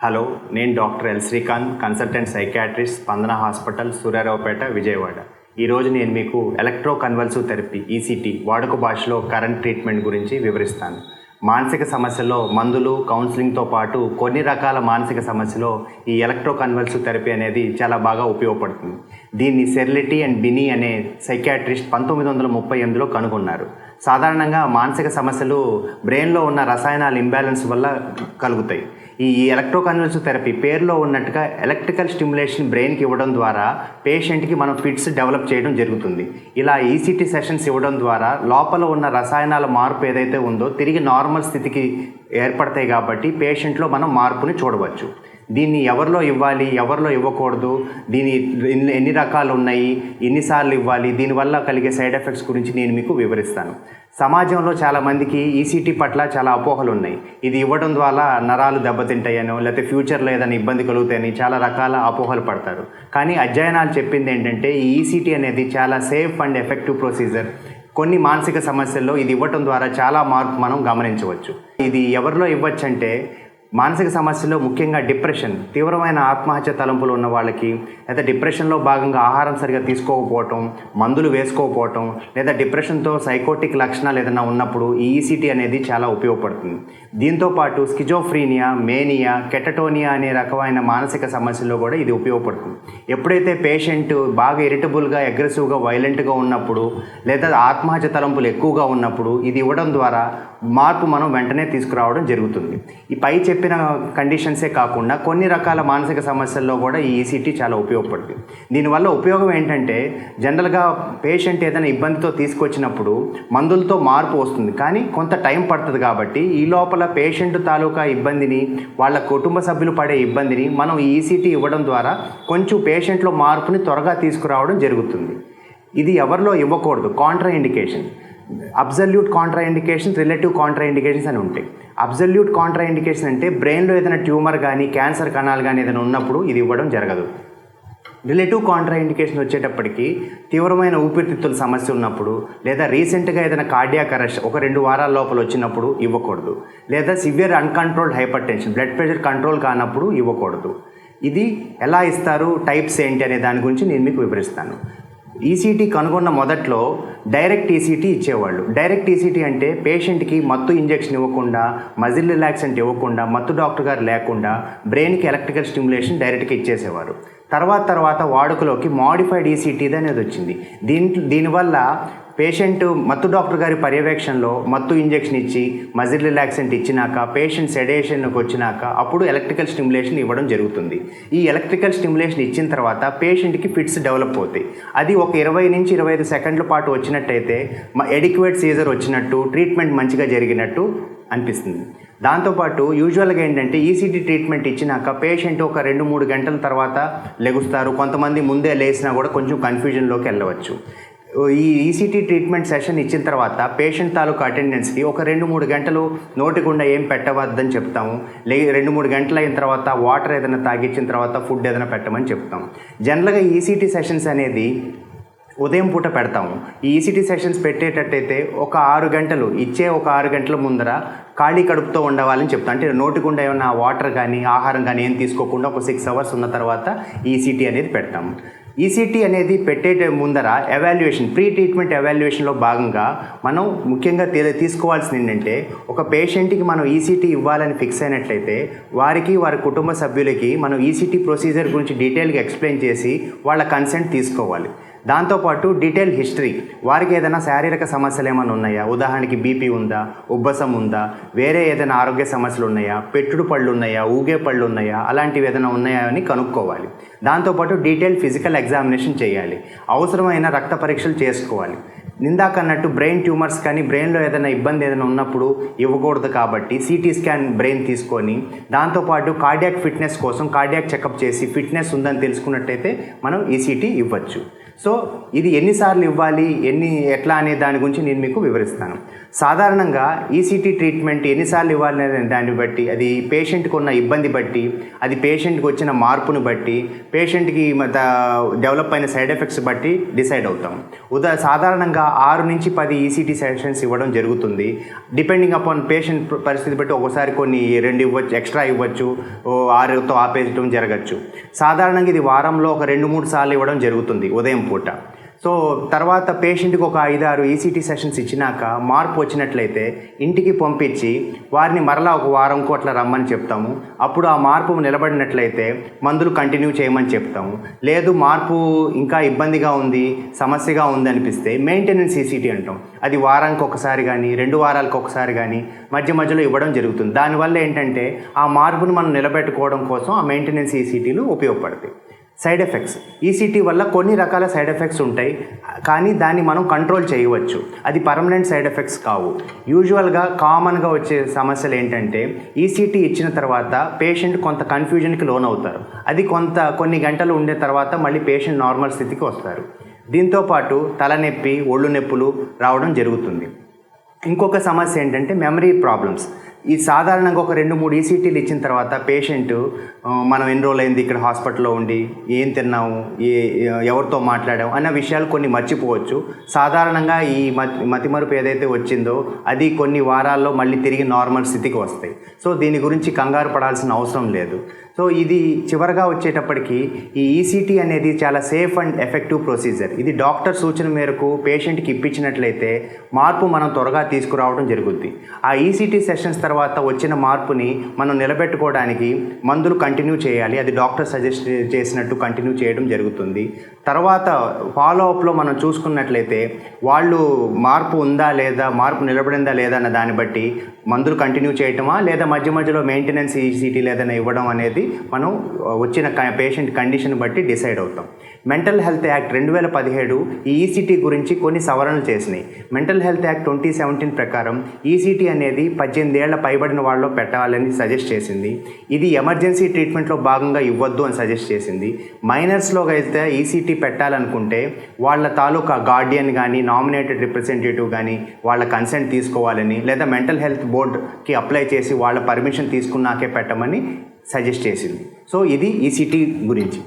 Hello, నేను doctor L Srikanth, consultant psychiatrist, స్పందన hospital, Suryaraopeta, Vijayawada. ఈరోజు నేను మీకు ఎలక్ట్రో కన్వల్సివ్ థెరపీ ఈసీటీ వాడుక భాషలో కరెంట్ ట్రీట్మెంట్ గురించి వివరిస్తాను. మానసిక సమస్యల్లో మందులు, కౌన్సిలింగ్తో పాటు కొన్ని రకాల మానసిక సమస్యలో ఈ ఎలక్ట్రో కన్వల్సివ్ థెరపీ అనేది చాలా బాగా ఉపయోగపడుతుంది. దీన్ని సెర్లిటీ అండ్ బినీ అనే సైకియాట్రిస్ట్ 1938లో కనుగొన్నారు. సాధారణంగా మానసిక సమస్యలు బ్రెయిన్లో ఉన్న రసాయనాల ఇంబ్యాలెన్స్ వల్ల కలుగుతాయి. ఈ ఎలక్ట్రో కన్వల్సివ్ థెరపీ పేరులో ఉన్నట్టుగా ఎలక్ట్రికల్ స్టిమ్యులేషన్ బ్రెయిన్కి ఇవ్వడం ద్వారా పేషెంట్కి మనం ఫిట్స్ డెవలప్ చేయడం జరుగుతుంది. ఇలా ఈసీటీ సెషన్స్ ఇవ్వడం ద్వారా లోపల ఉన్న రసాయనాల మార్పు ఏదైతే ఉందో తిరిగి నార్మల్ స్థితికి ఏర్పడతాయి కాబట్టి పేషెంట్లో మనం మార్పుని చూడవచ్చు. దీన్ని ఎవరిలో ఇవ్వాలి, ఎవరిలో ఇవ్వకూడదు, దీని ఎన్ని రకాలు ఉన్నాయి, ఎన్నిసార్లు ఇవ్వాలి, దీనివల్ల కలిగే సైడ్ ఎఫెక్ట్స్ గురించి నేను మీకు వివరిస్తాను. సమాజంలో చాలామందికి ఈసీటీ పట్ల చాలా అపోహలు ఉన్నాయి. ఇది ఇవ్వడం ద్వారా నరాలు దెబ్బతింటాయనో లేకపోతే ఫ్యూచర్లో ఏదైనా ఇబ్బంది కలుగుతాయని చాలా రకాల అపోహలు పడతారు. కానీ అధ్యయనాలు చెప్పింది ఏంటంటే ఈ ఈసీటీ అనేది చాలా సేఫ్ అండ్ ఎఫెక్టివ్ ప్రొసీజర్. కొన్ని మానసిక సమస్యల్లో ఇది ఇవ్వటం ద్వారా చాలా మార్పు మనం గమనించవచ్చు. ఇది ఎవరిలో ఇవ్వచ్చు అంటే మానసిక సమస్యల్లో ముఖ్యంగా డిప్రెషన్, తీవ్రమైన ఆత్మహత్య తలంపులు ఉన్న వాళ్ళకి, లేదా డిప్రెషన్లో భాగంగా ఆహారం సరిగా తీసుకోకపోవటం, మందులు వేసుకోకపోవటం, లేదా డిప్రెషన్తో సైకోటిక్ లక్షణాలు ఏదైనా ఉన్నప్పుడు ఈ ఈసీటీ అనేది చాలా ఉపయోగపడుతుంది. దీంతోపాటు స్కిజోఫ్రీనియా, మేనియా, కెటటోనియా అనే రకమైన మానసిక సమస్యల్లో కూడా ఇది ఉపయోగపడుతుంది. ఎప్పుడైతే పేషెంట్ బాగా ఇరిటబుల్గా, అగ్రెసివ్గా, వైలెంట్గా ఉన్నప్పుడు, లేదా ఆత్మహత్య తలంపులు ఎక్కువగా ఉన్నప్పుడు ఇది ఇవ్వడం ద్వారా మార్పు మనం వెంటనే తీసుకురావడం జరుగుతుంది. ఈ పై చెప్పిన కండిషన్సే కాకుండా కొన్ని రకాల మానసిక సమస్యల్లో కూడా ఈ ఈసీటీ చాలా ఉపయోగపడుతుంది. దీనివల్ల ఉపయోగం ఏంటంటే జనరల్గా పేషెంట్ ఏదైనా ఇబ్బందితో తీసుకొచ్చినప్పుడు మందులతో మార్పు వస్తుంది, కానీ కొంత టైం పడుతుంది. కాబట్టి ఈ లోపల పేషెంట్ తాలూకా ఇబ్బందిని, వాళ్ళ కుటుంబ సభ్యులు పడే ఇబ్బందిని మనం ఈ ఈసీటీ ఇవ్వడం ద్వారా కొంచెం పేషెంట్లో మార్పుని త్వరగా తీసుకురావడం జరుగుతుంది. ఇది ఎవరిలో ఇవ్వకూడదు. Contra indication, absolute Contra indications, relative Contra indications అని ఉంటాయి. అబ్సల్యూట్ కాంట్రా ఇండికేషన్ అంటే బ్రెయిన్లో ఏదైనా ట్యూమర్ కానీ, క్యాన్సర్ కణాలు కానీ ఏదైనా ఉన్నప్పుడు ఇది ఇవ్వడం జరగదు. రిలేటివ్ కాంట్రా ఇండికేషన్ వచ్చేటప్పటికి తీవ్రమైన ఊపిరితిత్తుల సమస్య ఉన్నప్పుడు, లేదా రీసెంట్గా ఏదైనా కార్డియాక్ అరెస్ట్ 1-2 వారాల లోపల వచ్చినప్పుడు ఇవ్వకూడదు, లేదా severe uncontrolled hyper tension, blood pressure control కానప్పుడు ఇవ్వకూడదు. ఇది ఎలా ఇస్తారు, టైప్స్ ఏంటి అనే దాని గురించి నేను మీకు వివరిస్తాను. ఈసీటీ కనుగొన్న మొదట్లో డైరెక్ట్ ఈసీటీ ఇచ్చేవాళ్ళు. డైరెక్ట్ ఈసీటీ అంటే పేషెంట్కి మత్తు ఇంజెక్షన్ ఇవ్వకుండా, మజిల్ రిలాక్సెంట్ ఇవ్వకుండా, మత్తు డాక్టర్ గారు లేకుండా బ్రెయిన్కి ఎలక్ట్రికల్ స్టిమ్యులేషన్ డైరెక్ట్గా ఇచ్చేసేవారు. తర్వాత వాడుకలోకి మాడిఫైడ్ ఈసీటీ అనేది వచ్చింది. దీనివల్ల పేషెంట్ మత్తు డాక్టర్ గారి పర్యవేక్షణలో మత్తు ఇంజెక్షన్ ఇచ్చి, మజిల్ రిలాక్సెంట్ ఇచ్చినాక, పేషెంట్ సెడేషన్కి వచ్చినాక అప్పుడు ఎలక్ట్రికల్ స్టిమ్యులేషన్ ఇవ్వడం జరుగుతుంది. ఈ ఎలక్ట్రికల్ స్టిమ్యులేషన్ ఇచ్చిన తర్వాత పేషెంట్కి ఫిట్స్ డెవలప్ అవుతాయి. అది ఒక 20 నుంచి 25 సెకండ్ల పాటు వచ్చినట్టయితే ఎడిక్వేట్ సీజర్ వచ్చినట్టు, ట్రీట్మెంట్ మంచిగా జరిగినట్టు అనిపిస్తుంది. దాంతోపాటు యూజువల్గా ఏంటంటే ఈసీటీ ట్రీట్మెంట్ ఇచ్చినాక పేషెంట్ ఒక 2-3 గంటల తర్వాత లెగుస్తారు. కొంతమంది ముందే లేచినా కూడా కొంచెం కన్ఫ్యూజన్లోకి వెళ్ళవచ్చు. ఈ ఈసీటీ ట్రీట్మెంట్ సెషన్ ఇచ్చిన తర్వాత పేషెంట్ తాలూకు అటెండెన్స్కి ఒక 2-3 గంటలు నోటి గుండా ఏం పెట్టవద్దని చెప్తాము. 2-3 గంటలు అయిన తర్వాత వాటర్ ఏదైనా తాగించిన తర్వాత ఫుడ్ ఏదైనా పెట్టమని చెప్తాము. జనరల్గా ఈసీటీ సెషన్స్ అనేది ఉదయం పూట పెడతాము. ఈ ఈసీటీ సెషన్స్ పెట్టేటట్టయితే ఒక 6 గంటలు ఇచ్చే ఒక 6 గంటల ముందర ఖాళీ కడుపుతో ఉండవాలని చెప్తాం. అంటే నోటి గుండా ఏమన్నా వాటర్ కానీ, ఆహారం కానీ ఏం తీసుకోకుండా ఒక 6 అవర్స్ ఉన్న తర్వాత ఈసీటీ అనేది పెడతాము. ఈసీటీ అనేది పెట్టే ముందర ఎవాల్యుయేషన్, ప్రీ ట్రీట్మెంట్ ఎవాల్యుయేషన్లో భాగంగా మనం ముఖ్యంగా తీసుకోవాల్సింది ఏంటంటే, ఒక పేషెంట్కి మనం ఈసీటీ ఇవ్వాలని ఫిక్స్ అయినట్లయితే వారి కుటుంబ సభ్యులకి మనం ఈసీటీ ప్రొసీజర్ గురించి డీటెయిల్గా ఎక్స్ప్లెయిన్ చేసి వాళ్ళ కన్సెంట్ తీసుకోవాలి. దాంతోపాటు డీటెయిల్ హిస్టరీ, వారికి ఏదైనా శారీరక సమస్యలు ఏమైనా ఉన్నాయా, ఉదాహరణకి బీపీ ఉందా, ఉబ్బసం ఉందా, వేరే ఏదైనా ఆరోగ్య సమస్యలు ఉన్నాయా, పెట్టుడు పళ్ళు ఉన్నాయా, ఊగే పళ్ళు ఉన్నాయా, అలాంటివి ఏదైనా ఉన్నాయా అని కనుక్కోవాలి. దాంతోపాటు డీటెయిల్ ఫిజికల్ ఎగ్జామినేషన్ చేయాలి. అవసరమైన రక్త పరీక్షలు చేసుకోవాలి. నిందాకన్నట్టు బ్రెయిన్ ట్యూమర్స్ కానీ, బ్రెయిన్లో ఏదైనా ఇబ్బంది ఏదైనా ఉన్నప్పుడు ఇవ్వకూడదు. కాబట్టి సిటీ స్కాన్ బ్రెయిన్ తీసుకొని, దాంతోపాటు కార్డియాక్ ఫిట్నెస్ కోసం కార్డియాక్ చెకప్ చేసి ఫిట్నెస్ ఉందని తెలుసుకున్నట్టయితే మనం ఈసీటీ ఇవ్వచ్చు. సో ఇది ఎన్నిసార్లు ఇవ్వాలి, ఎట్లా అనే దాని గురించి నేను మీకు వివరిస్తాను. సాధారణంగా ఈసీటీ ట్రీట్మెంట్ ఎన్నిసార్లు ఇవ్వాలి అనే దాన్ని బట్టి, అది పేషెంట్కి ఉన్న ఇబ్బంది బట్టి, అది పేషెంట్కి వచ్చిన మార్పును బట్టి, పేషెంట్కి డెవలప్ అయిన సైడ్ ఎఫెక్ట్స్ బట్టి డిసైడ్ అవుతాం. సాధారణంగా 6 నుంచి 10 ఈసీటీ సెషన్స్ ఇవ్వడం జరుగుతుంది. డిపెండింగ్ అపాన్ పేషెంట్ పరిస్థితి బట్టి ఒకసారి కొన్ని 2 ఇవ్వచ్చు, ఎక్స్ట్రా ఇవ్వచ్చు, 6తో ఆపేయడం జరగచ్చు. సాధారణంగా ఇది వారంలో ఒక 2-3 సార్లు ఇవ్వడం జరుగుతుంది ఉదయం పూట. సో తర్వాత పేషెంట్కి ఒక 5-6 ఈసీటీ సెషన్స్ ఇచ్చినాక మార్పు వచ్చినట్లయితే ఇంటికి పంపించి వారిని మరలా ఒక వారంకు అట్లా రమ్మని చెప్తాము. అప్పుడు ఆ మార్పు నిలబడినట్లయితే మందులు కంటిన్యూ చేయమని చెప్తాము. లేదు మార్పు ఇంకా ఇబ్బందిగా ఉంది, సమస్యగా ఉంది అనిపిస్తే మెయింటెనెన్స్ ఈసీటీ అంటాం. అది వారానికి ఒకసారి కానీ 2 వారాలకు ఒకసారి కానీ మధ్యలో ఇవ్వడం జరుగుతుంది. దానివల్ల ఏంటంటే ఆ మార్పును మనం నిలబెట్టుకోవడం కోసం ఆ మెయింటెనెన్స్ ఈసీటీలు ఉపయోగపడతాయి. సైడ్ ఎఫెక్ట్స్, ఈసీటీ వల్ల కొన్ని రకాల సైడ్ ఎఫెక్ట్స్ ఉంటాయి, కానీ దాన్ని మనం కంట్రోల్ చేయవచ్చు. అది పర్మనెంట్ సైడ్ ఎఫెక్ట్స్ కావు. యూజువల్గా కామన్గా వచ్చే సమస్యలు ఏంటంటే ఈసీటీ ఇచ్చిన తర్వాత పేషెంట్ కొంత కన్ఫ్యూజన్కి లోన్ అవుతారు. అది కొన్ని గంటలు ఉండే తర్వాత మళ్ళీ పేషెంట్ నార్మల్ స్థితికి వస్తారు. దీంతోపాటు తలనొప్పి, ఒళ్ళు నొప్పులు రావడం జరుగుతుంది. ఇంకొక సమస్య ఏంటంటే మెమరీ ప్రాబ్లమ్స్. ఈ సాధారణంగా ఒక 2-3 ఈసీటీలు ఇచ్చిన తర్వాత పేషెంట్ మనం ఎన్ని రోజులు అయింది ఇక్కడ హాస్పిటల్లో ఉండి, ఏం తిన్నాము, ఎవరితో మాట్లాడాము అన్న విషయాలు కొన్ని మర్చిపోవచ్చు. సాధారణంగా ఈ మతిమరుపు ఏదైతే వచ్చిందో అది కొన్ని వారాల్లో మళ్ళీ తిరిగి నార్మల్ స్థితికి వస్తాయి. సో దీని గురించి కంగారు పడాల్సిన అవసరం లేదు. సో ఇది చివరగా వచ్చేటప్పటికి ఈ ఈసీటీ అనేది చాలా సేఫ్ అండ్ ఎఫెక్టివ్ ప్రొసీజర్. ఇది డాక్టర్ సూచన మేరకు పేషెంట్కి ఇప్పించినట్లయితే మార్పు మనం త్వరగా తీసుకురావడం జరుగుద్ది. ఆ ఈసీటీ సెషన్స్ తర్వాత వచ్చిన మార్పుని మనం నిలబెట్టుకోవడానికి మందులు కంటిన్యూ చేయాలి. అది డాక్టర్ సజెస్ట్ చేసినట్టు కంటిన్యూ చేయడం జరుగుతుంది. తర్వాత ఫాలోఅప్లో మనం చూసుకున్నట్లయితే వాళ్ళు మార్పు ఉందా లేదా, మార్పు నిలబడిందా లేదా అన్న దాన్ని బట్టి మందులు కంటిన్యూ చేయటమా లేదా మధ్యలో మెయింటెనెన్స్ ఈసీటీ లేదని ఇవ్వడం అనేది మనం వచ్చిన పేషెంట్ కండిషన్ బట్టి డిసైడ్ అవుతాం. మెంటల్ హెల్త్ యాక్ట్ 2017 ఈ ఈసీటీ గురించి కొన్ని సవరణలు చేసినాయి. మెంటల్ హెల్త్ యాక్ట్ 2017 ప్రకారం ఈసీటీ అనేది 18 ఏళ్ల పైబడిన వాళ్ళలో పెట్టాలని సజెస్ట్ చేసింది. ఇది ఎమర్జెన్సీ ట్రీట్మెంట్లో భాగంగా ఇవ్వద్దు అని సజెస్ట్ చేసింది. మైనర్స్లో అయితే ఈసీటీ పెట్టాలనుకుంటే వాళ్ళ తాలూకా గార్డియన్ కానీ, నామినేటెడ్ రిప్రజెంటేటివ్ కానీ వాళ్ళ కన్సెంట్ తీసుకోవాలని, లేదా మెంటల్ హెల్త్ బోర్డ్కి అప్లై చేసి వాళ్ళ పర్మిషన్ తీసుకున్నాకే పెట్టమని సజెస్ట్ చేసింది. సో ఇది ఈసీటీ గురించి.